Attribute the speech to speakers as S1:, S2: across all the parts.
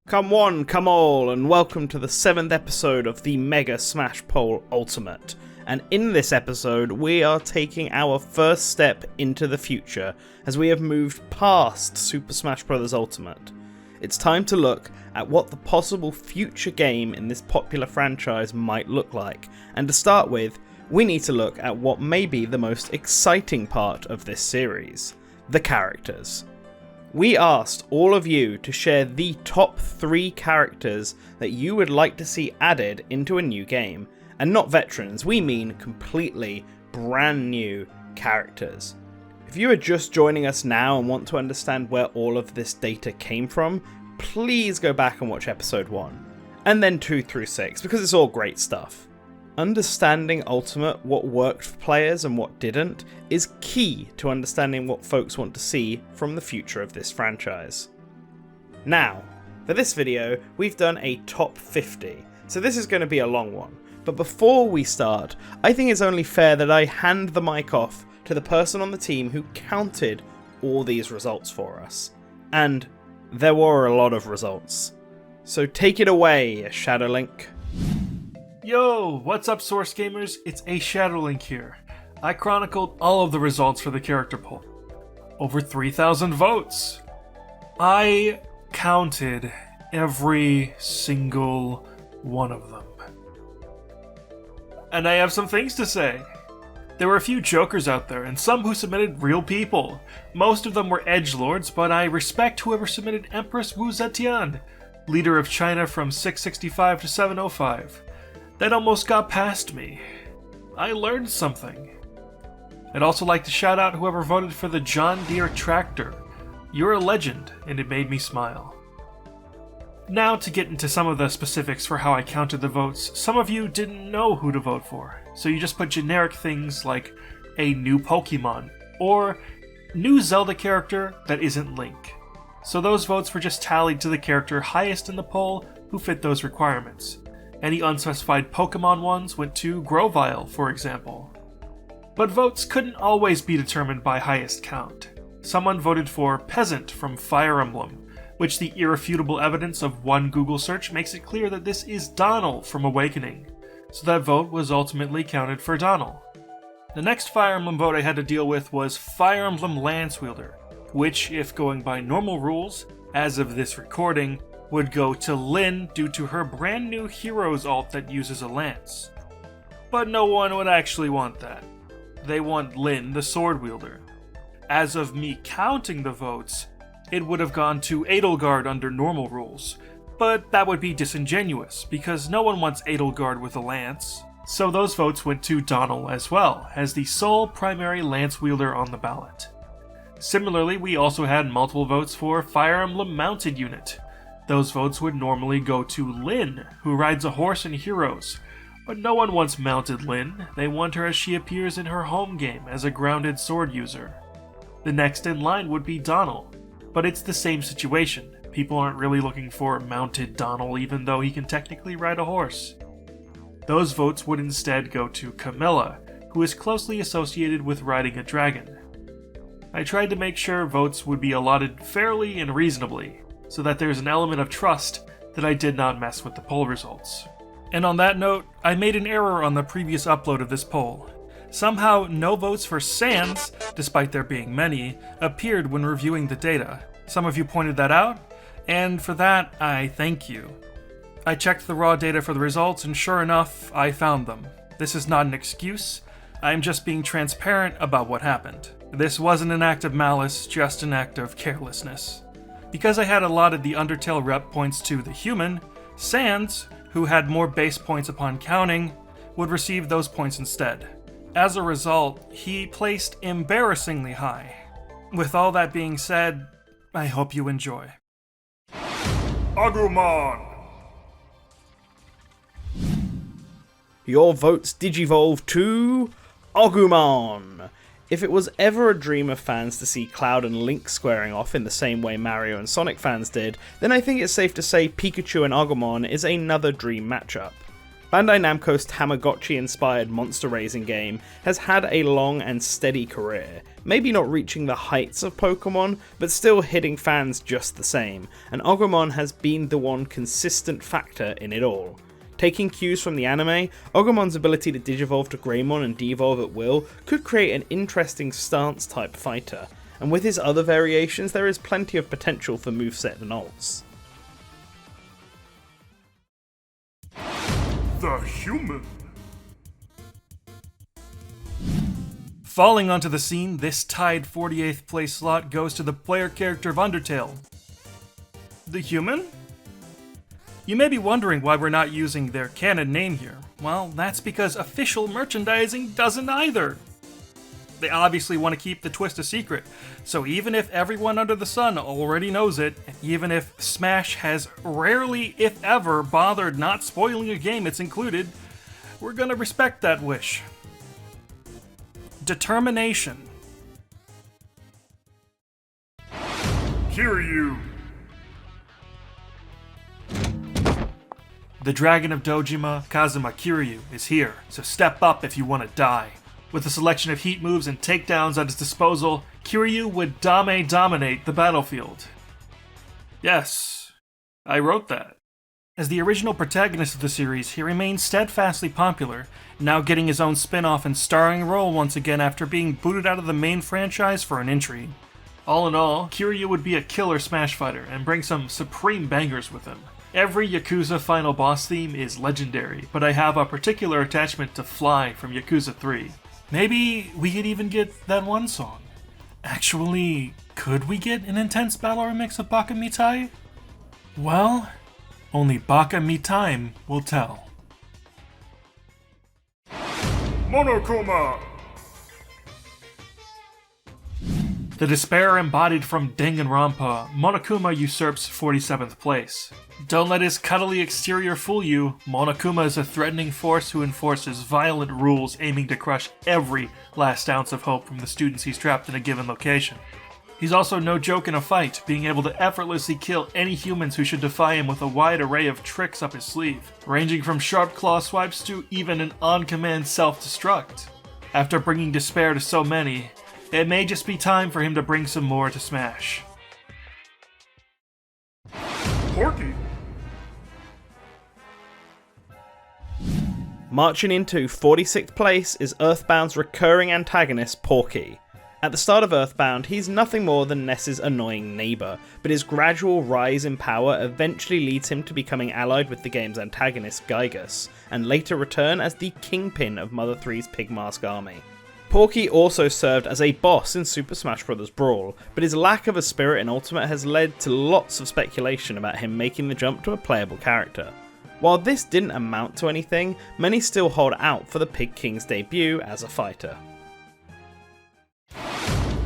S1: Come one, come all, and welcome to the 7th episode of the Mega Smash Poll Ultimate. And in this episode, we are taking our first step into the future, as we have moved past Super Smash Bros. Ultimate. It's time to look at what the possible future game in this popular franchise might look like. And to start with, we need to look at what may be the most exciting part of this series: the characters. We asked all of you to share the top 3 characters that you would like to see added into a new game. And not veterans, we mean completely brand new characters. If you are just joining us now and want to understand where all of this data came from, please go back and watch episode 1, and then 2 through 6, because it's all great stuff. Understanding Ultimate, what worked for players and what didn't, is key to understanding what folks want to see from the future of this franchise. Now, for this video, we've done a top 50, so this is going to be a long one. But before we start, I think it's only fair that I hand the mic off to the person on the team who counted all these results for us. And there were a lot of results. So take it away, Shadowlink.
S2: Yo, what's up Source Gamers? It's Shadowlink here. I chronicled all of the results for the character poll. Over 3,000 votes! I counted every single one of them. And I have some things to say. There were a few jokers out there, and some who submitted real people. Most of them were edgelords, but I respect whoever submitted Empress Wu Zetian, leader of China from 665 to 705. That almost got past me. I learned something. I'd also like to shout out whoever voted for the John Deere tractor. You're a legend, and it made me smile. Now to get into some of the specifics for how I counted the votes. Some of you didn't know who to vote for, so you just put generic things like a new Pokemon, or new Zelda character that isn't Link. So those votes were just tallied to the character highest in the poll who fit those requirements. Any unspecified Pokemon ones went to Grovyle, for example. But votes couldn't always be determined by highest count. Someone voted for Peasant from Fire Emblem, which the irrefutable evidence of one Google search makes it clear that this is Donald from Awakening, so that vote was ultimately counted for Donald. The next Fire Emblem vote I had to deal with was Fire Emblem Lance Wielder, which, if going by normal rules, as of this recording, would go to Lyn due to her brand new Heroes alt that uses a lance. But no one would actually want that. They want Lyn, the sword wielder. As of me counting the votes, it would have gone to Edelgard under normal rules, but that would be disingenuous, because no one wants Edelgard with a lance. So those votes went to Donald as well, as the sole primary lance wielder on the ballot. Similarly, we also had multiple votes for Fire Emblem Mounted Unit. Those votes would normally go to Lyn, who rides a horse in Heroes, but no one wants Mounted Lyn. They want her as she appears in her home game as a grounded sword user. The next in line would be Donald, but it's the same situation. People aren't really looking for Mounted Donald even though he can technically ride a horse. Those votes would instead go to Camilla, who is closely associated with riding a dragon. I tried to make sure votes would be allotted fairly and reasonably, so that there's an element of trust that I did not mess with the poll results. And on that note, I made an error on the previous upload of this poll. Somehow, no votes for Sans, despite there being many, appeared when reviewing the data. Some of you pointed that out, and for that, I thank you. I checked the raw data for the results, and sure enough, I found them. This is not an excuse. I'm just being transparent about what happened. This wasn't an act of malice, just an act of carelessness. Because I had allotted the Undertale rep points to the human, Sans, who had more base points upon counting, would receive those points instead. As a result, he placed embarrassingly high. With all that being said, I hope you enjoy.
S3: Agumon!
S1: Your votes digivolve to Agumon. If it was ever a dream of fans to see Cloud and Link squaring off in the same way Mario and Sonic fans did, then I think it's safe to say Pikachu and Agumon is another dream matchup. Bandai Namco's Tamagotchi-inspired monster raising game has had a long and steady career, maybe not reaching the heights of Pokemon, but still hitting fans just the same, and Agumon has been the one consistent factor in it all. Taking cues from the anime, Agumon's ability to digivolve to Greymon and devolve at will could create an interesting stance-type fighter, and with his other variations there is plenty of potential for moveset and ults.
S2: The human. Falling onto the scene, this tied 48th place slot goes to the player character of Undertale. The human? You may be wondering why we're not using their canon name here. Well, that's because official merchandising doesn't either. They obviously want to keep the twist a secret, so even if everyone under the sun already knows it, and even if Smash has rarely, if ever, bothered not spoiling a game it's included, we're gonna respect that wish. Determination. Kiryu. The Dragon of Dojima, Kazuma Kiryu, is here, so step up if you want to die. With a selection of heat moves and takedowns at his disposal, Kiryu would dominate the battlefield. Yes, I wrote that. As the original protagonist of the series, he remains steadfastly popular, now getting his own spin-off and starring role once again after being booted out of the main franchise for an injury. All in all, Kiryu would be a killer Smash fighter and bring some supreme bangers with him. Every Yakuza final boss theme is legendary, but I have a particular attachment to Fly from Yakuza 3. Maybe we could even get that one song. Actually, could we get an intense battle remix of Baka Mitai? Well, only Baka Mitai will tell. Monokuma! The despair embodied from Danganronpa, Monokuma usurps 47th place. Don't let his cuddly exterior fool you, Monokuma is a threatening force who enforces violent rules aiming to crush every last ounce of hope from the students he's trapped in a given location. He's also no joke in a fight, being able to effortlessly kill any humans who should defy him with a wide array of tricks up his sleeve, ranging from sharp claw swipes to even an on-command self-destruct. After bringing despair to so many, it may just be time for him to bring some more to Smash. Porky.
S1: Marching into 46th place is Earthbound's recurring antagonist Porky. At the start of Earthbound, he's nothing more than Ness's annoying neighbour, but his gradual rise in power eventually leads him to becoming allied with the game's antagonist Gygus, and later return as the kingpin of Mother 3's Pigmask army. Porky also served as a boss in Super Smash Bros. Brawl, but his lack of a spirit in Ultimate has led to lots of speculation about him making the jump to a playable character. While this didn't amount to anything, many still hold out for the Pig King's debut as a fighter.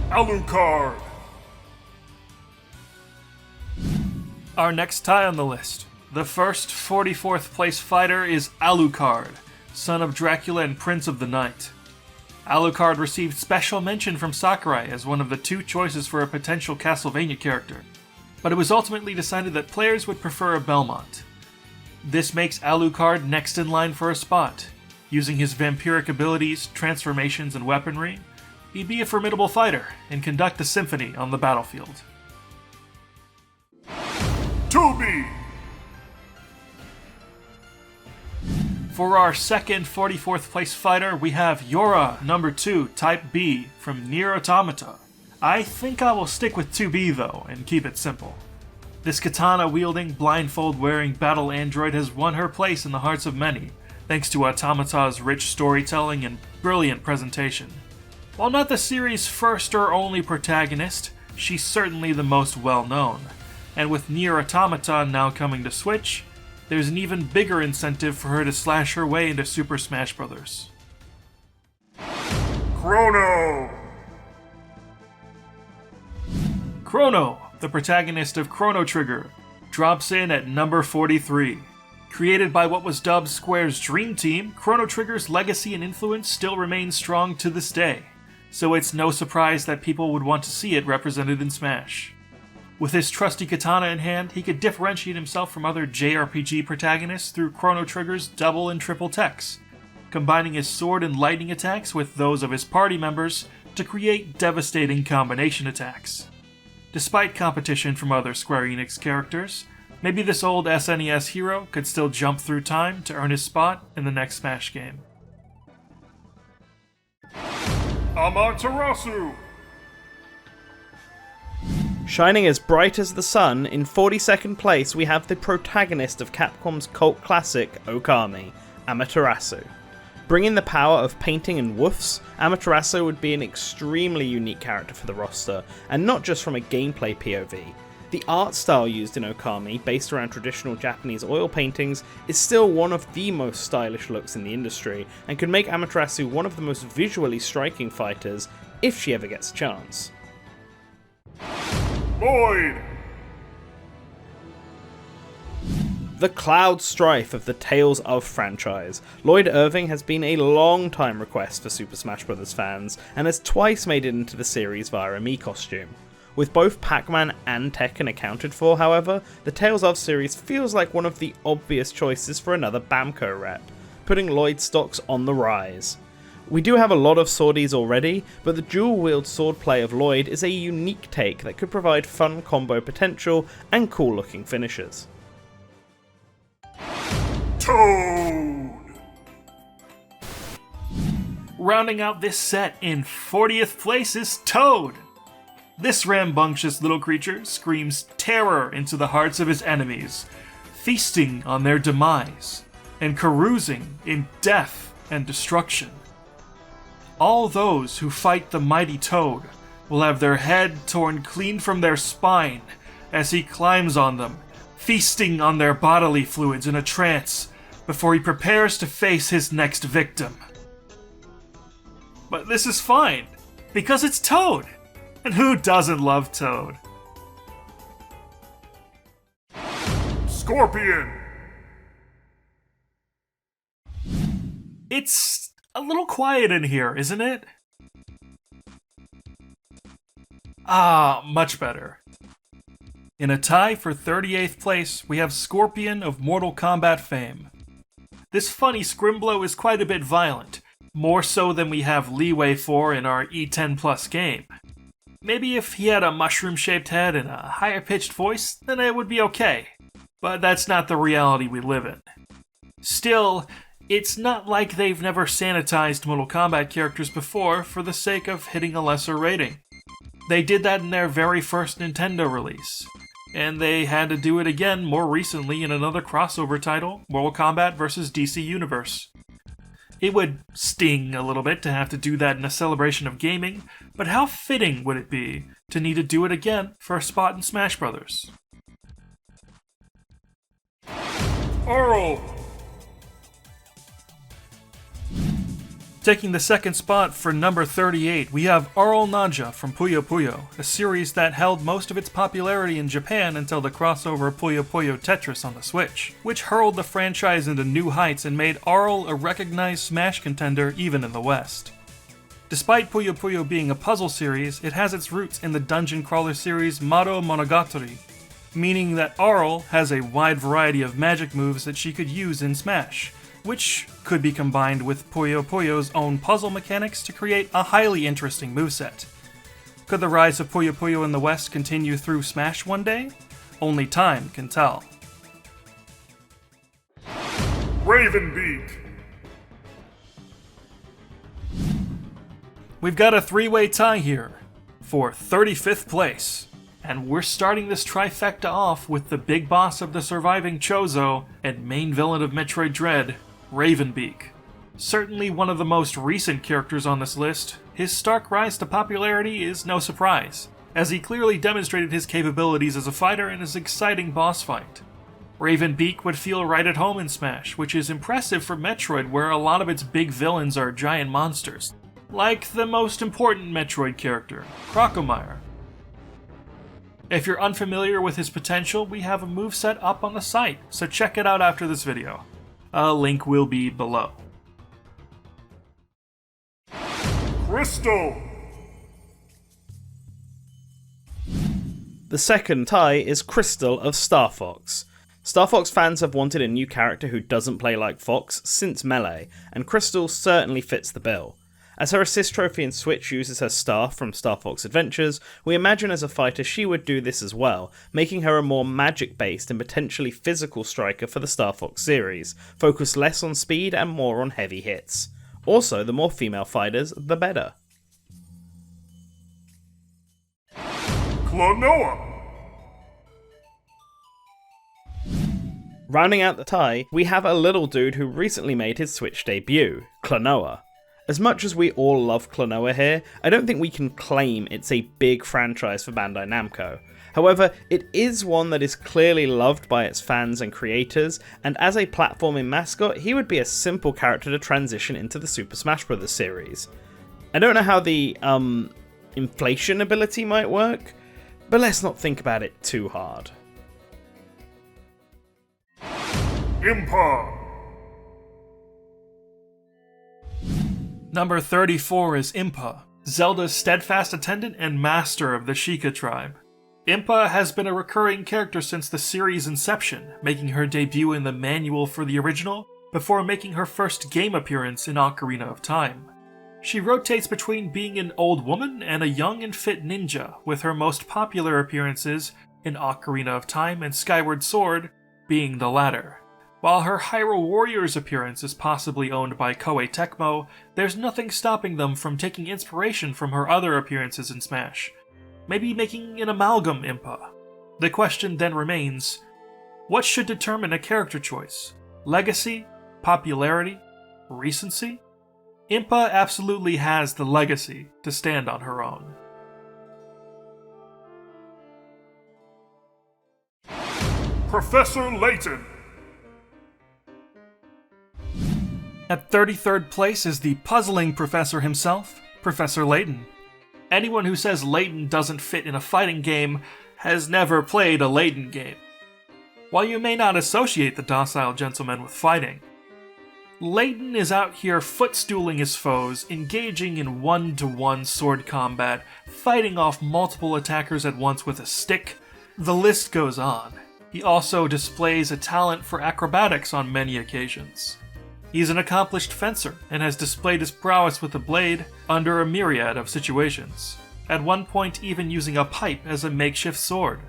S2: Alucard! Our next tie on the list. The first 44th place fighter is Alucard, son of Dracula and Prince of the Night. Alucard received special mention from Sakurai as one of the two choices for a potential Castlevania character, but it was ultimately decided that players would prefer a Belmont. This makes Alucard next in line for a spot. Using his vampiric abilities, transformations, and weaponry, he'd be a formidable fighter and conduct a symphony on the battlefield. Toby! For our second 44th place fighter, we have Yora, number 2, Type B, from Nier Automata. I think I will stick with 2B though, and keep it simple. This katana-wielding, blindfold-wearing battle android has won her place in the hearts of many, thanks to Automata's rich storytelling and brilliant presentation. While not the series' first or only protagonist, she's certainly the most well-known, and with Nier Automata now coming to Switch, there's an even bigger incentive for her to slash her way into Super Smash Bros. Chrono! Chrono, the protagonist of Chrono Trigger, drops in at number 43. Created by what was dubbed Square's Dream Team, Chrono Trigger's legacy and influence still remains strong to this day, so it's no surprise that people would want to see it represented in Smash. With his trusty katana in hand, he could differentiate himself from other JRPG protagonists through Chrono Trigger's double and triple techs, combining his sword and lightning attacks with those of his party members to create devastating combination attacks. Despite competition from other Square-Enix characters, maybe this old SNES hero could still jump through time to earn his spot in the next Smash game. Amaterasu!
S1: Shining as bright as the sun, in 42nd place we have the protagonist of Capcom's cult classic, Okami, Amaterasu. Bringing the power of painting and woofs, Amaterasu would be an extremely unique character for the roster, and not just from a gameplay POV. The art style used in Okami, based around traditional Japanese oil paintings, is still one of the most stylish looks in the industry, and could make Amaterasu one of the most visually striking fighters, if she ever gets a chance.
S2: Lloyd!
S1: The Cloud Strife of the Tales of franchise. Lloyd Irving has been a long time request for Super Smash Bros. Fans, and has twice made it into the series via a Mii costume. With both Pac-Man and Tekken accounted for, however, the Tales of series feels like one of the obvious choices for another Bamco rep, putting Lloyd's stocks on the rise. We do have a lot of swordies already, but the dual-wield swordplay of Lloyd is a unique take that could provide fun combo potential and cool-looking finishes.
S2: Toad! Rounding out this set in 40th place is Toad! This rambunctious little creature screams terror into the hearts of his enemies, feasting on their demise, and carousing in death and destruction. All those who fight the mighty Toad will have their head torn clean from their spine as he climbs on them, feasting on their bodily fluids in a trance before he prepares to face his next victim. But this is fine, because it's Toad! And who doesn't love Toad? Scorpion! It's a little quiet in here, isn't it? Ah, much better. In a tie for 38th place, we have Scorpion of Mortal Kombat fame. This funny scrimblow is quite a bit violent, more so than we have leeway for in our E10 Plus game. Maybe if he had a mushroom-shaped head and a higher-pitched voice, then it would be okay. But that's not the reality we live in. Still, it's not like they've never sanitized Mortal Kombat characters before for the sake of hitting a lesser rating. They did that in their very first Nintendo release, and they had to do it again more recently in another crossover title, Mortal Kombat vs. DC Universe. It would sting a little bit to have to do that in a celebration of gaming, but how fitting would it be to need to do it again for a spot in Smash Bros. Earl! Taking the second spot for number 38, we have Earl Nanja from Puyo Puyo, a series that held most of its popularity in Japan until the crossover of Puyo Puyo Tetris on the Switch, which hurled the franchise into new heights and made Earl a recognized Smash contender even in the West. Despite Puyo Puyo being a puzzle series, it has its roots in the dungeon crawler series Mado Monogatari, meaning that Earl has a wide variety of magic moves that she could use in Smash, which could be combined with Puyo Puyo's own puzzle mechanics to create a highly interesting moveset. Could the rise of Puyo Puyo in the West continue through Smash one day? Only time can tell. Beak. We've got a three-way tie here for 35th place. And we're starting this trifecta off with the big boss of the surviving Chozo and main villain of Metroid Dread, Beak. Certainly one of the most recent characters on this list, his stark rise to popularity is no surprise, as he clearly demonstrated his capabilities as a fighter in his exciting boss fight. Beak would feel right at home in Smash, which is impressive for Metroid where a lot of its big villains are giant monsters, like the most important Metroid character, Crocomire. If you're unfamiliar with his potential, we have a moveset up on the site, so check it out after this video. A link will be below. Crystal!
S1: The second tie is Crystal of Star Fox. Star Fox fans have wanted a new character who doesn't play like Fox since Melee, and Crystal certainly fits the bill. As her assist trophy in Switch uses her staff from Star Fox Adventures, we imagine as a fighter she would do this as well, making her a more magic-based and potentially physical striker for the Star Fox series, focused less on speed and more on heavy hits. Also, the more female fighters, the better.
S2: Clanoa!
S1: Rounding out the tie, we have a little dude who recently made his Switch debut, Clanoa. As much as we all love Clanoa here, I don't think we can claim it's a big franchise for Bandai Namco. However, it is one that is clearly loved by its fans and creators, and as a platforming mascot, he would be a simple character to transition into the Super Smash Bros. Series. I don't know how the, inflation ability might work, but let's not think about it too hard.
S2: Impa! Number 34 is Impa, Zelda's steadfast attendant and master of the Sheikah tribe. Impa has been a recurring character since the series' inception, making her debut in the manual for the original, before making her first game appearance in Ocarina of Time. She rotates between being an old woman and a young and fit ninja, with her most popular appearances in Ocarina of Time and Skyward Sword being the latter. While her Hyrule Warriors appearance is possibly owned by Koei Tecmo, there's nothing stopping them from taking inspiration from her other appearances in Smash, maybe making an amalgam Impa. The question then remains, what should determine a character choice? Legacy? Popularity? Recency? Impa absolutely has the legacy to stand on her own. Professor Layton! At 33rd place is the puzzling professor himself, Professor Layton. Anyone who says Layton doesn't fit in a fighting game has never played a Layton game. While you may not associate the docile gentleman with fighting, Layton is out here footstooling his foes, engaging in one-to-one sword combat, fighting off multiple attackers at once with a stick. The list goes on. He also displays a talent for acrobatics on many occasions. He's an accomplished fencer and has displayed his prowess with a blade under a myriad of situations, at one point even using a pipe as a makeshift sword.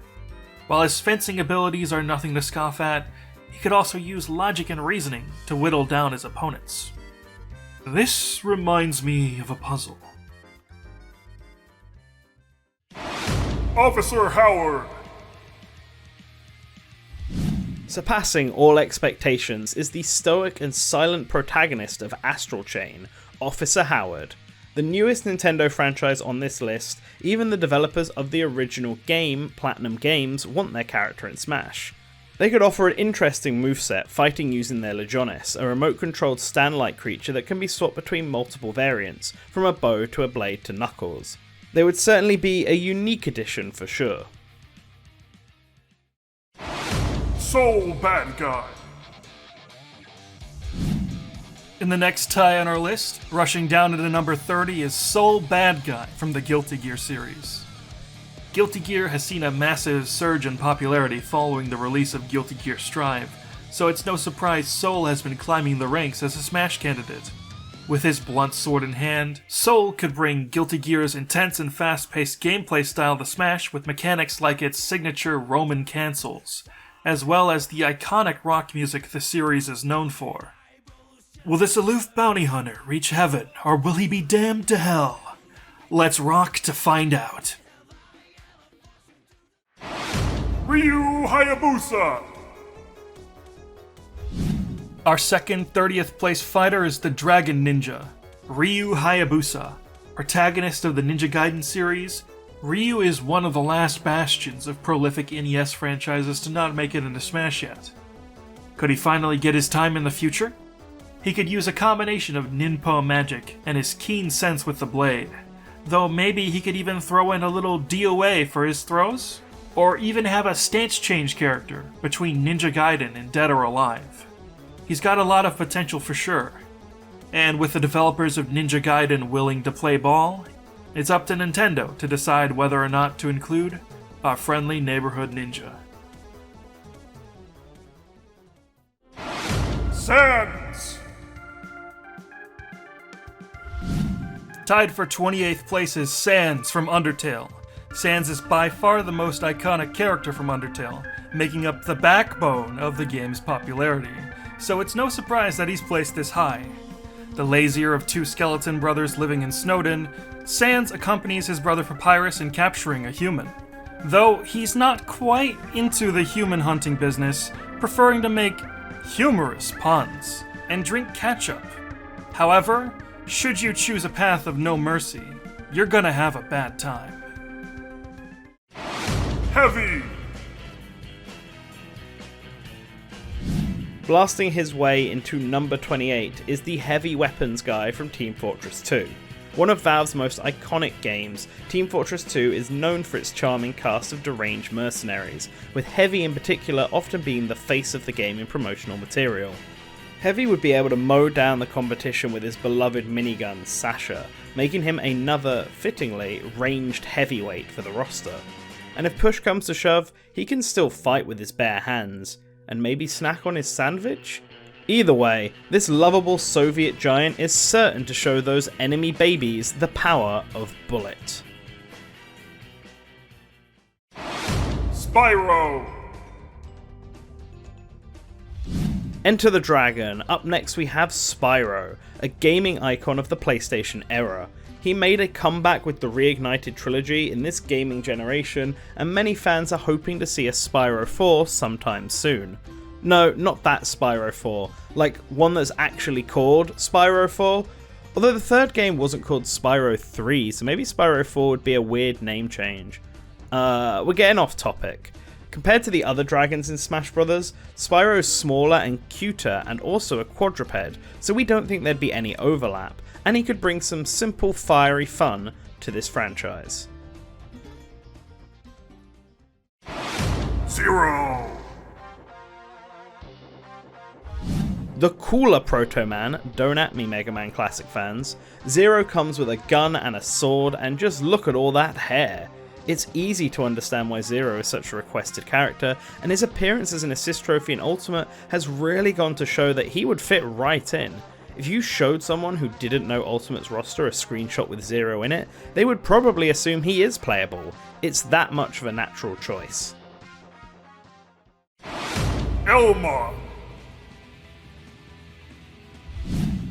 S2: While his fencing abilities are nothing to scoff at, he could also use logic and reasoning to whittle down his opponents. This reminds me of a puzzle. Officer Howard!
S1: Surpassing all expectations is the stoic and silent protagonist of Astral Chain, Officer Howard. The newest Nintendo franchise on this list, even the developers of the original game, Platinum Games, want their character in Smash. They could offer an interesting moveset, fighting using their Legionis, a remote-controlled stand-like creature that can be swapped between multiple variants, from a bow to a blade to Knuckles. They would certainly be a unique addition for sure.
S2: Soul Bad Guy. In the next tie on our list, rushing down to number 30 is Soul Bad Guy from the Guilty Gear series. Guilty Gear has seen a massive surge in popularity following the release of Guilty Gear Strive, so it's no surprise Soul has been climbing the ranks as a Smash candidate. With his blunt sword in hand, Soul could bring Guilty Gear's intense and fast-paced gameplay style to Smash with mechanics like its signature Roman cancels, as well as the iconic rock music the series is known for. Will this aloof bounty hunter reach heaven, or will he be damned to hell? Let's rock to find out. Ryu Hayabusa! Our second 30th place fighter is the Dragon Ninja, Ryu Hayabusa. Protagonist of the Ninja Gaiden series, Ryu is one of the last bastions of prolific NES franchises to not make it into Smash yet. Could he finally get his time in the future? He could use a combination of ninpo magic and his keen sense with the blade, though maybe he could even throw in a little DOA for his throws? Or even have a stance change character between Ninja Gaiden and Dead or Alive. He's got a lot of potential for sure, and with the developers of Ninja Gaiden willing to play ball, it's up to Nintendo to decide whether or not to include our friendly neighborhood ninja. Sans! Tied for 28th place is Sans from Undertale. Sans is by far the most iconic character from Undertale, making up the backbone of the game's popularity, so it's no surprise that he's placed this high. The lazier of two skeleton brothers living in Snowdin, Sans accompanies his brother Papyrus in capturing a human. Though he's not quite into the human hunting business, preferring to make humorous puns and drink ketchup. However, should you choose a path of no mercy, you're gonna have a bad time. Heavy!
S1: Blasting his way into number 28 is the heavy weapons guy from Team Fortress 2. One of Valve's most iconic games, Team Fortress 2 is known for its charming cast of deranged mercenaries, with Heavy in particular often being the face of the game in promotional material. Heavy would be able to mow down the competition with his beloved minigun, Sasha, making him another, fittingly, ranged heavyweight for the roster. And if push comes to shove, he can still fight with his bare hands, and maybe snack on his sandwich? Either way, this lovable Soviet giant is certain to show those enemy babies the power of Bullet.
S2: Spyro!
S1: Enter the Dragon. Up next we have Spyro, a gaming icon of the PlayStation era. He made a comeback with the reignited trilogy in this gaming generation, and many fans are hoping to see a Spyro 4 sometime soon. No, not that Spyro 4, like one that's actually called Spyro 4. Although the third game wasn't called Spyro 3, so maybe Spyro 4 would be a weird name change. We're getting off topic. Compared to the other dragons in Smash Bros., Spyro's smaller and cuter and also a quadruped, so we don't think there'd be any overlap, and he could bring some simple fiery fun to this franchise.
S2: Zero!
S1: The cooler Proto Man, don't at me Mega Man Classic fans. Zero comes with a gun and a sword, and just look at all that hair. It's easy to understand why Zero is such a requested character, and his appearance as an assist trophy in Ultimate has really gone to show that he would fit right in. If you showed someone who didn't know Ultimate's roster a screenshot with Zero in it, they would probably assume he is playable. It's that much of a natural choice.
S2: Elma!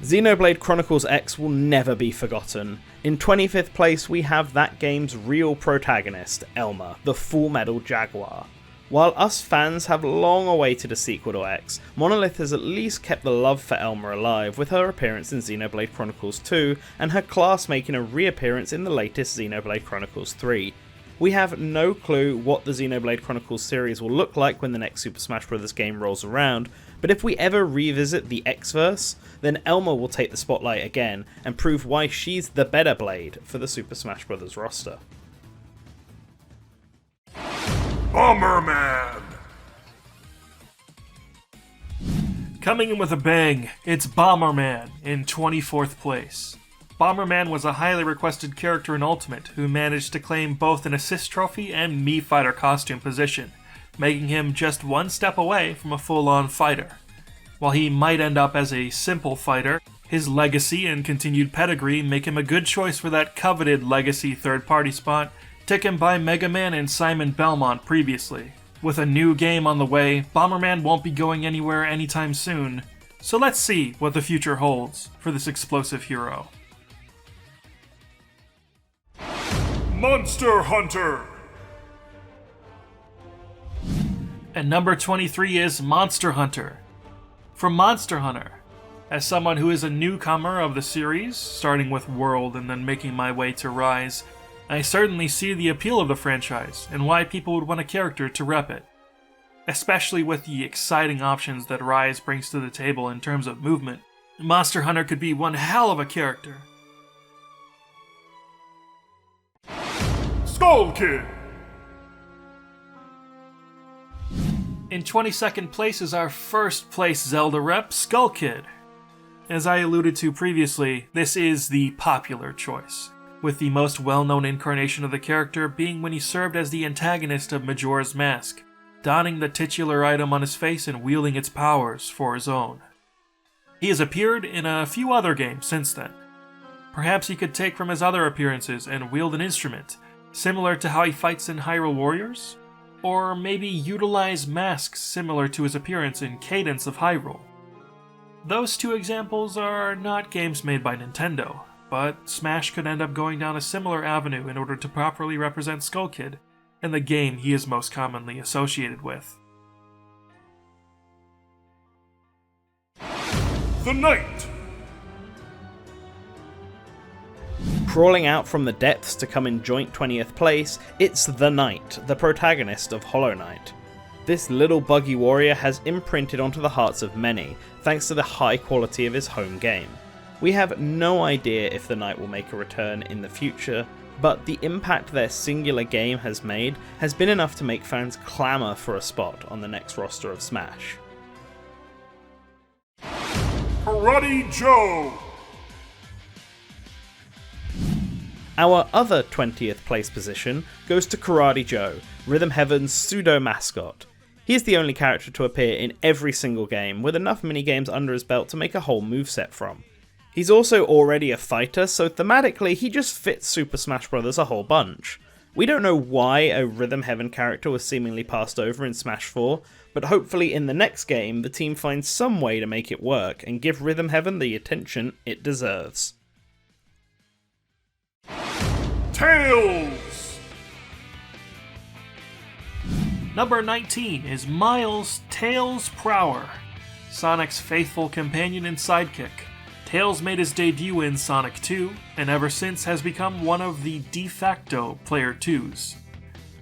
S1: Xenoblade Chronicles X will never be forgotten. In 25th place we have that game's real protagonist, Elma, the Full Metal Jaguar. While us fans have long awaited a sequel to X, Monolith has at least kept the love for Elma alive with her appearance in Xenoblade Chronicles 2 and her class making a reappearance in the latest Xenoblade Chronicles 3. We have no clue what the Xenoblade Chronicles series will look like when the next Super Smash Bros. Game rolls around, but if we ever revisit the X-verse, then Elma will take the spotlight again and prove why she's the better Blade for the Super Smash Bros. Roster.
S2: Bomberman! Coming in with a bang, it's Bomberman in 24th place. Bomberman was a highly requested character in Ultimate who managed to claim both an assist trophy and Mii Fighter costume position, making him just one step away from a full-on fighter. While he might end up as a simple fighter, his legacy and continued pedigree make him a good choice for that coveted legacy third-party spot taken by Mega Man and Simon Belmont previously. With a new game on the way, Bomberman won't be going anywhere anytime soon, so let's see what the future holds for this explosive hero. Monster Hunter! And number 23 is Monster Hunter. From Monster Hunter. As someone who is a newcomer of the series, starting with World and then making my way to Rise, I certainly see the appeal of the franchise and why people would want a character to rep it. Especially with the exciting options that Rise brings to the table in terms of movement, Monster Hunter could be one hell of a character. Skull Kid! In 22nd place is our first place Zelda rep, Skull Kid. As I alluded to previously, this is the popular choice. with the most well-known incarnation of the character being when he served as the antagonist of Majora's Mask, donning the titular item on his face and wielding its powers for his own. He has appeared in a few other games since then. Perhaps he could take from his other appearances and wield an instrument, similar to how he fights in Hyrule Warriors? Or maybe utilize masks similar to his appearance in Cadence of Hyrule. Those two examples are not games made by Nintendo, but Smash could end up going down a similar avenue in order to properly represent Skull Kid in the game he is most commonly associated with.
S3: The Knight!
S1: Crawling out from the depths to come in joint 20th place, it's the Knight, the protagonist of Hollow Knight. This little buggy warrior has imprinted onto the hearts of many, thanks to the high quality of his home game. We have no idea if the Knight will make a return in the future, but the impact their singular game has made has been enough to make fans clamour for a spot on the next roster of Smash.
S3: Karate Joe!
S1: Our other 20th place position goes to Karate Joe, Rhythm Heaven's pseudo-mascot. He is the only character to appear in every single game, with enough minigames under his belt to make a whole moveset from. He's also already a fighter, so thematically he just fits Super Smash Bros. A whole bunch. We don't know why a Rhythm Heaven character was seemingly passed over in Smash 4, but hopefully in the next game the team finds some way to make it work and give Rhythm Heaven the attention it deserves.
S3: Tails!
S2: Number 19 is Miles Tails Prower, Sonic's faithful companion and sidekick. Tails made his debut in Sonic 2, and ever since has become one of the de facto Player 2s.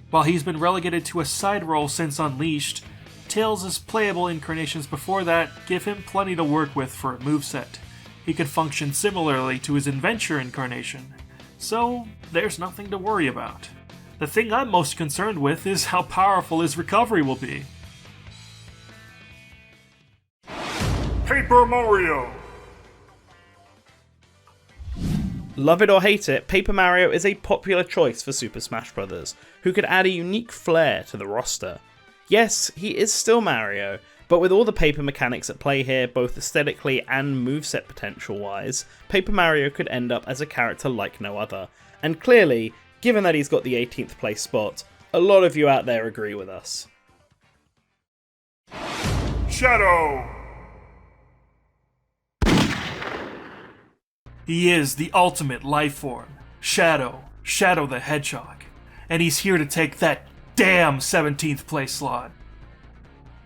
S2: While he's been relegated to a side role since Unleashed, Tails' playable incarnations before that give him plenty to work with for a moveset. He could function similarly to his Adventure incarnation, so there's nothing to worry about. The thing I'm most concerned with is how powerful his recovery will be.
S3: Paper Mario!
S1: Love it or hate it, Paper Mario is a popular choice for Super Smash Bros., who could add a unique flair to the roster. Yes, he is still Mario, but with all the paper mechanics at play here, both aesthetically and moveset potential wise, Paper Mario could end up as a character like no other. And clearly, given that he's got the 18th place spot, a lot of you out there agree with us.
S3: Shadow!
S2: He is the ultimate life form, Shadow the Hedgehog, and he's here to take that damn 17th place slot.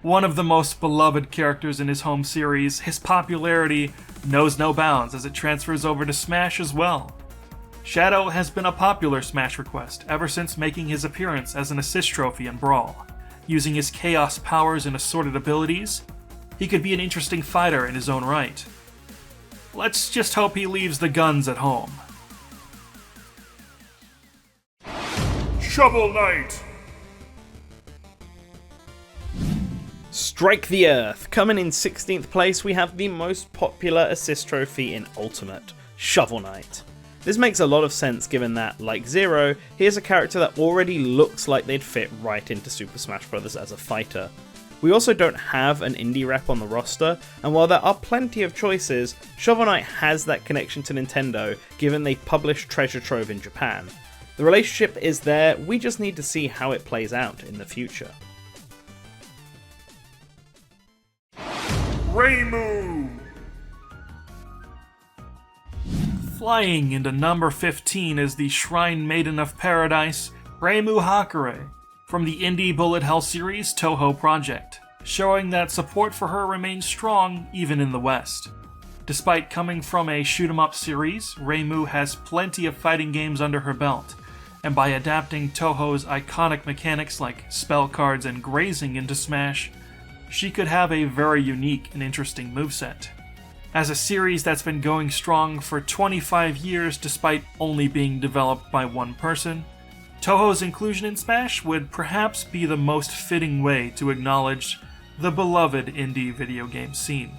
S2: One of the most beloved characters in his home series, his popularity knows no bounds as it transfers over to Smash as well. Shadow has been a popular Smash request ever since making his appearance as an assist trophy in Brawl. Using his chaos powers and assorted abilities, he could be an interesting fighter in his own right. Let's just hope he leaves the guns at home.
S3: Shovel Knight!
S1: Strike the Earth! Coming in 16th place, we have the most popular assist trophy in Ultimate, Shovel Knight. This makes a lot of sense given that, like Zero, he is a character that already looks like they'd fit right into Super Smash Bros. As a fighter. We also don't have an indie rep on the roster, and while there are plenty of choices, Shovel Knight has that connection to Nintendo given they published Treasure Trove in Japan. The relationship is there, we just need to see how it plays out in the future.
S3: Raymu!
S2: Flying into number 15 is the Shrine Maiden of Paradise, Raymu Hakare, from the indie bullet hell series Touhou Project, showing that support for her remains strong even in the West. Despite coming from a shoot-'em-up series, Raymu has plenty of fighting games under her belt, and by adapting Touhou's iconic mechanics like spell cards and grazing into Smash, she could have a very unique and interesting moveset. As a series that's been going strong for 25 years despite only being developed by one person, Touhou's inclusion in Smash would perhaps be the most fitting way to acknowledge the beloved indie video game scene.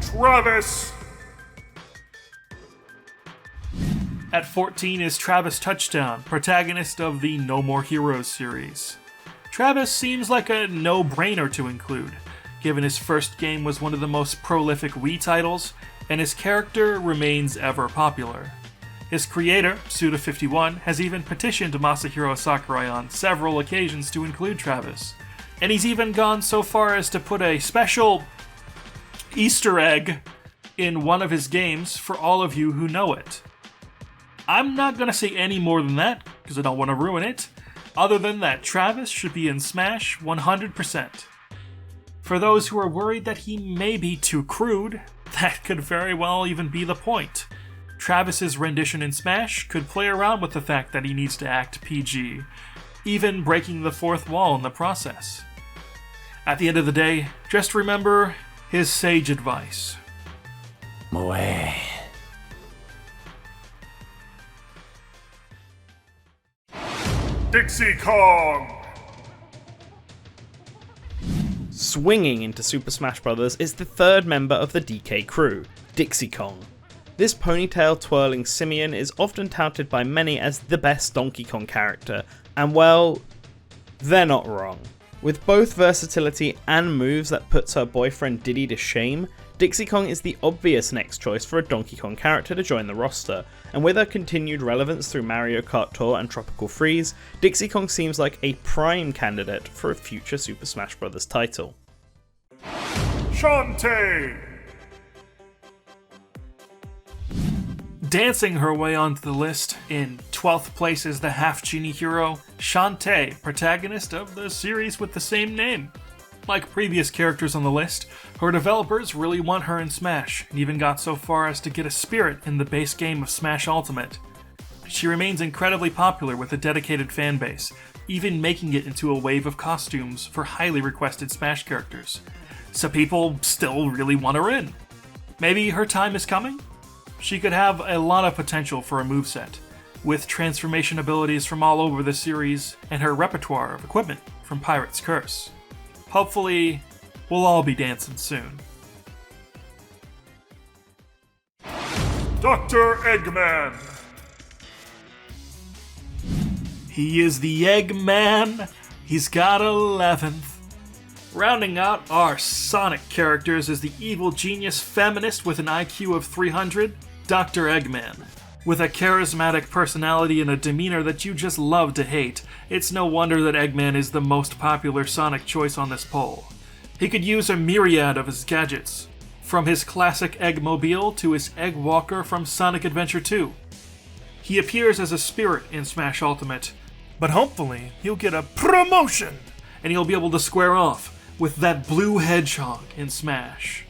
S3: Travis!
S2: At 14 is Travis Touchdown, protagonist of the No More Heroes series. Travis seems like a no-brainer to include, given his first game was one of the most prolific Wii titles, and his character remains ever popular. His creator, Suda51, has even petitioned Masahiro Sakurai on several occasions to include Travis, and he's even gone so far as to put a special Easter egg in one of his games for all of you who know it. I'm not going to say any more than that, because I don't want to ruin it, other than that Travis should be in Smash 100%. For those who are worried that he may be too crude, that could very well even be the point. Travis's rendition in Smash could play around with the fact that he needs to act PG, even breaking the fourth wall in the process. At the end of the day, just remember his sage advice.
S4: Moe.
S3: Dixie Kong.
S1: Swinging into Super Smash Bros. Is the third member of the DK crew, Dixie Kong. This ponytail twirling simian is often touted by many as the best Donkey Kong character, and well, they're not wrong. With both versatility and moves that puts her boyfriend Diddy to shame, Dixie Kong is the obvious next choice for a Donkey Kong character to join the roster, and with her continued relevance through Mario Kart Tour and Tropical Freeze, Dixie Kong seems like a prime candidate for a future Super Smash Bros. Title.
S3: Shantae.
S2: Dancing her way onto the list, in 12th place is the half-genie hero, Shantae, protagonist of the series with the same name. Like previous characters on the list, her developers really want her in Smash, and even got so far as to get a spirit in the base game of Smash Ultimate. She remains incredibly popular with a dedicated fanbase, even making it into a wave of costumes for highly requested Smash characters. So people still really want her in. Maybe her time is coming? She could have a lot of potential for a moveset, with transformation abilities from all over the series and her repertoire of equipment from Pirate's Curse. Hopefully, we'll all be dancing soon.
S3: Dr. Eggman.
S2: He is the Eggman. He's got 11th. Rounding out our Sonic characters is the evil genius feminist with an IQ of 300, Dr. Eggman. With a charismatic personality and a demeanor that you just love to hate, it's no wonder that Eggman is the most popular Sonic choice on this poll. He could use a myriad of his gadgets, from his classic Eggmobile to his Egg Walker from Sonic Adventure 2. He appears as a spirit in Smash Ultimate, but hopefully he'll get a promotion and he'll be able to square off with that blue hedgehog in Smash.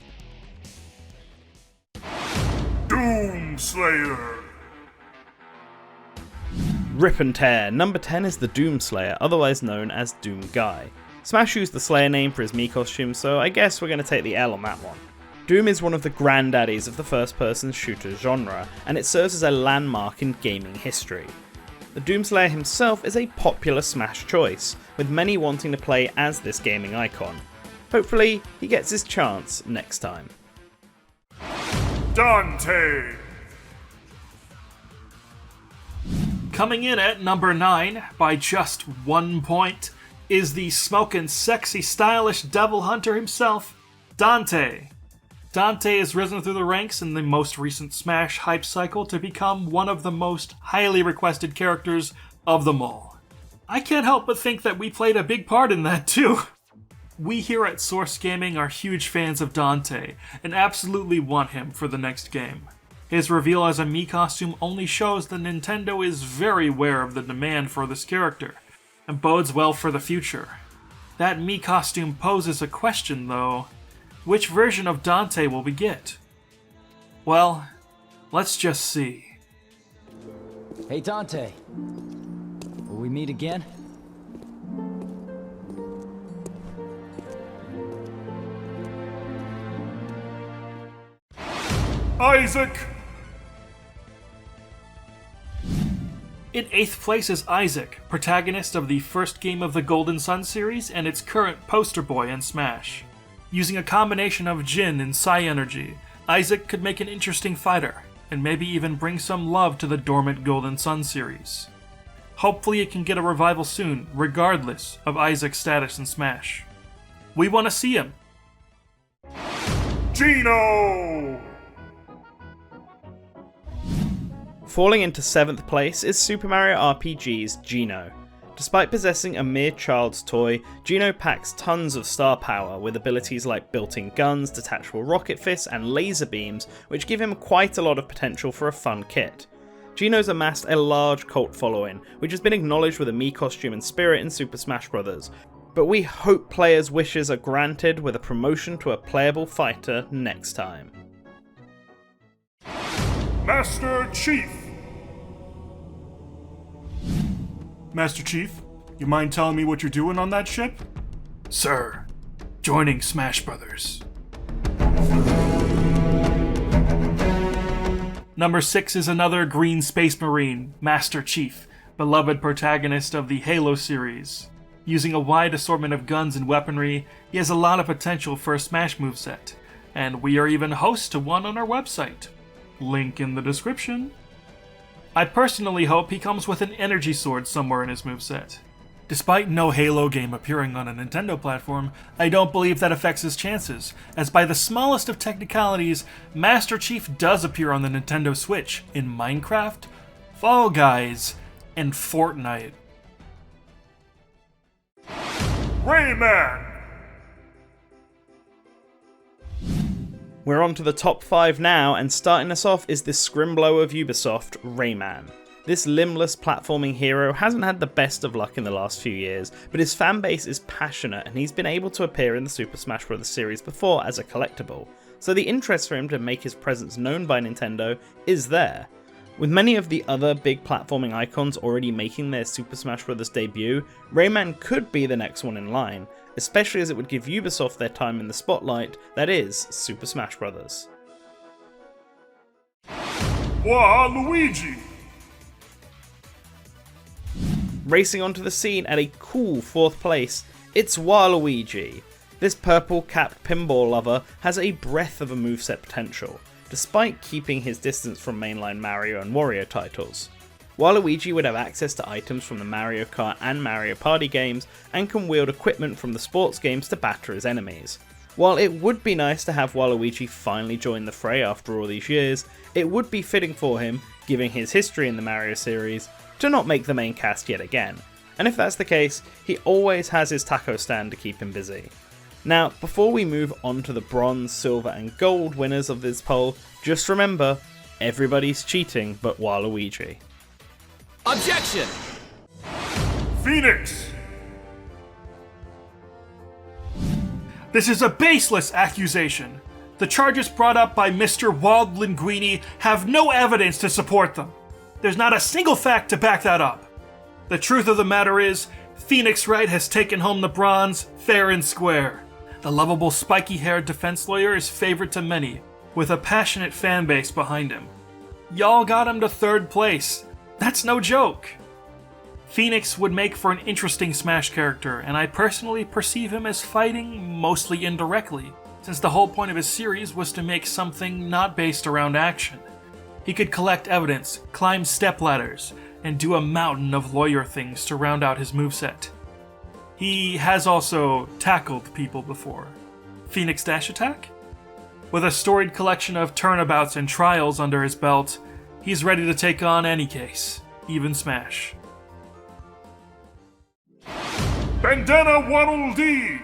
S3: Doomslayer.
S1: Rip and Tear. Number 10 is the Doom Slayer, otherwise known as Doom Guy. Smash used the Slayer name for his Mii costume, so I guess we're going to take the L on that one. Doom is one of the granddaddies of the first-person shooter genre, and it serves as a landmark in gaming history. The Doom Slayer himself is a popular Smash choice, with many wanting to play as this gaming icon. Hopefully, he gets his chance next time.
S3: Dante.
S2: Coming in at number 9, by just 1 point, is the smokin' sexy stylish devil hunter himself, Dante. Dante has risen through the ranks in the most recent Smash hype cycle to become one of the most highly requested characters of them all. I can't help but think that we played a big part in that too. We here at Source Gaming are huge fans of Dante, and absolutely want him for the next game. His reveal as a Mii costume only shows that Nintendo is very aware of the demand for this character, and bodes well for the future. That Mii costume poses a question though. Which version of Dante will we get? Well, let's just see.
S4: Hey Dante, will we meet again?
S3: Isaac.
S2: In 8th place is Isaac, protagonist of the first game of the Golden Sun series and its current poster boy in Smash. Using a combination of Jin and Psy Energy, Isaac could make an interesting fighter, and maybe even bring some love to the dormant Golden Sun series. Hopefully it can get a revival soon, regardless of Isaac's status in Smash. We want to see him!
S3: Gino!
S1: Falling into 7th place is Super Mario RPG's Gino. Despite possessing a mere child's toy, Gino packs tons of star power with abilities like built-in guns, detachable rocket fists, and laser beams, which give him quite a lot of potential for a fun kit. Gino's amassed a large cult following, which has been acknowledged with a Mii costume and spirit in Super Smash Bros., but we hope players' wishes are granted with a promotion to a playable fighter next time.
S3: Master Chief!
S2: Master Chief, you mind telling me what you're doing on that ship? Sir, joining Smash Brothers. Number 6 is another Green Space Marine, Master Chief, beloved protagonist of the Halo series. Using a wide assortment of guns and weaponry, he has a lot of potential for a Smash moveset, and we are even host to one on our website. Link in the description. I personally hope he comes with an energy sword somewhere in his moveset. Despite no Halo game appearing on a Nintendo platform, I don't believe that affects his chances, as by the smallest of technicalities, Master Chief does appear on the Nintendo Switch in Minecraft, Fall Guys, and Fortnite.
S3: Rayman!
S1: We're on to the top 5 now, and starting us off is the Scrimblow of Ubisoft, Rayman. This limbless platforming hero hasn't had the best of luck in the last few years, but his fanbase is passionate and he's been able to appear in the Super Smash Bros. Series before as a collectible, so the interest for him to make his presence known by Nintendo is there. With many of the other big platforming icons already making their Super Smash Bros. Debut, Rayman could be the next one in line, especially as it would give Ubisoft their time in the spotlight that is Super Smash Bros.
S3: Luigi!
S1: Racing onto the scene at a cool 4th place, it's Waluigi. This purple-capped pinball lover has a breadth of a moveset potential, despite keeping his distance from mainline Mario and Wario titles. Waluigi would have access to items from the Mario Kart and Mario Party games, and can wield equipment from the sports games to batter his enemies. While it would be nice to have Waluigi finally join the fray after all these years, it would be fitting for him, given his history in the Mario series, to not make the main cast yet again. And if that's the case, he always has his taco stand to keep him busy. Now, before we move on to the bronze, silver and gold winners of this poll, just remember, everybody's cheating but Waluigi.
S5: Objection!
S3: Phoenix!
S2: This is a baseless accusation. The charges brought up by Mr. Wald Linguini have no evidence to support them. There's not a single fact to back that up. The truth of the matter is, Phoenix Wright has taken home the bronze fair and square. The lovable spiky-haired defense lawyer is favored to many, with a passionate fan base behind him. Y'all got him to 3rd place. That's no joke. Phoenix would make for an interesting Smash character, and I personally perceive him as fighting mostly indirectly, since the whole point of his series was to make something not based around action. He could collect evidence, climb stepladders, and do a mountain of lawyer things to round out his moveset. He has also tackled people before. Phoenix Dash Attack? With a storied collection of turnabouts and trials under his belt, he's ready to take on any case, even Smash.
S3: Bandana Waddle Dee!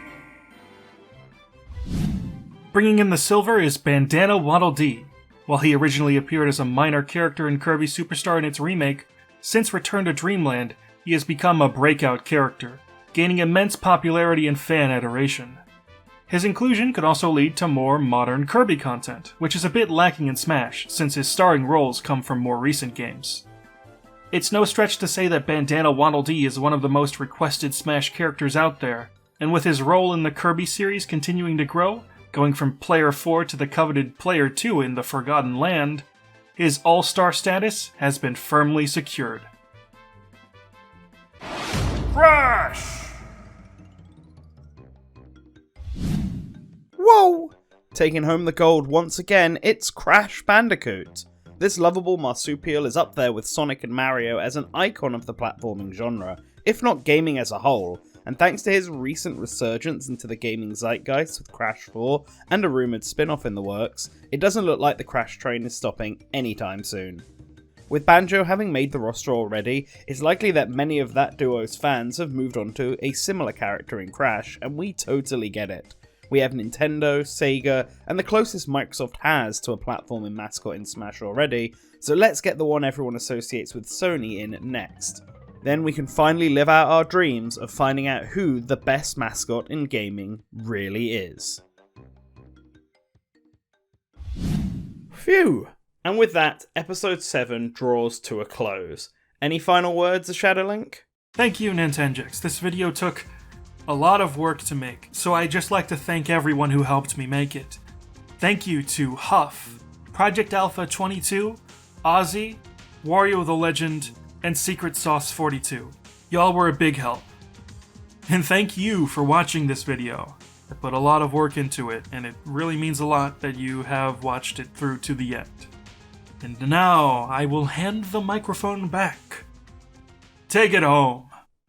S2: Bringing in the silver is Bandana Waddle Dee. While he originally appeared as a minor character in Kirby Superstar and its remake, since Return to Dreamland, he has become a breakout character, gaining immense popularity and fan adoration. His inclusion could also lead to more modern Kirby content, which is a bit lacking in Smash, since his starring roles come from more recent games. It's no stretch to say that Bandana Waddle Dee is one of the most requested Smash characters out there, and with his role in the Kirby series continuing to grow, going from Player 4 to the coveted Player 2 in the Forgotten Land, his all-star status has been firmly secured.
S3: Crash!
S1: Whoa! Taking home the gold once again, it's Crash Bandicoot. This lovable marsupial is up there with Sonic and Mario as an icon of the platforming genre, if not gaming as a whole, and thanks to his recent resurgence into the gaming zeitgeist with Crash 4 and a rumoured spin-off in the works, it doesn't look like the Crash train is stopping anytime soon. With Banjo having made the roster already, it's likely that many of that duo's fans have moved on to a similar character in Crash, and we totally get it. We have Nintendo, Sega, and the closest Microsoft has to a platforming mascot in Smash already, so let's get the one everyone associates with Sony in next. Then we can finally live out our dreams of finding out who the best mascot in gaming really is. Phew! And with that, episode 7 draws to a close. Any final words, Shadowlink?
S2: Thank you, Nintendix. This video took a lot of work to make, so I'd just like to thank everyone who helped me make it. Thank you to Huff, Project Alpha 22, Ozzy, Wario the Legend, and Secret Sauce 42. Y'all were a big help. And thank you for watching this video. I put a lot of work into it, and it really means a lot that you have watched it through to the end. And now I will hand the microphone back. Take it home.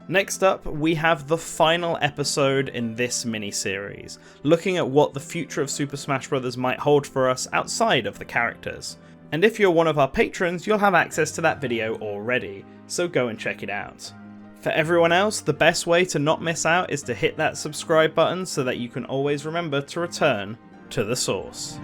S1: Next up, we have the final episode in this mini-series, looking at what the future of Super Smash Bros. Might hold for us outside of the characters. And if you're one of our patrons, you'll have access to that video already, so go and check it out. For everyone else, the best way to not miss out is to hit that subscribe button so that you can always remember to return to the source.